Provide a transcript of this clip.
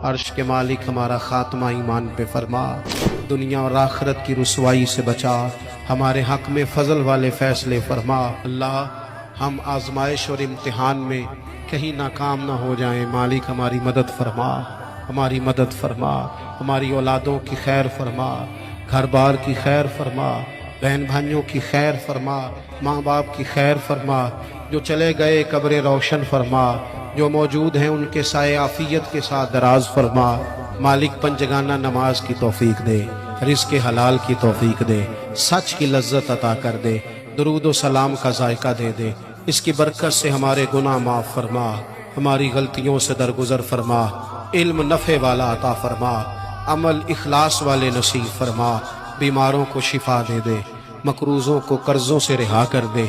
عرش کے مالک ہمارا خاتمہ ایمان پہ فرما، دنیا اور آخرت کی رسوائی سے بچا، ہمارے حق میں فضل والے فیصلے فرما۔ اللہ ہم آزمائش اور امتحان میں کہیں ناکام نہ ہو جائیں، مالک ہماری مدد فرما، ہماری مدد فرما، ہماری اولادوں کی خیر فرما، گھر بار کی خیر فرما، بہن بھائیوں کی خیر فرما، ماں باپ کی خیر فرما، جو چلے گئے قبر روشن فرما، جو موجود ہیں ان کے سائے عافیت کے ساتھ دراز فرما۔ مالک پنجگانہ نماز کی توفیق دے، رزق حلال کی توفیق دے، سچ کی لذت عطا کر دے، درود و سلام کا ذائقہ دے دے، اس کی برکت سے ہمارے گناہ معاف فرما، ہماری غلطیوں سے درگزر فرما، علم نفع والا عطا فرما، عمل اخلاص والے نصیب فرما، بیماروں کو شفا دے دے، مقروضوں کو قرضوں سے رہا کر دے۔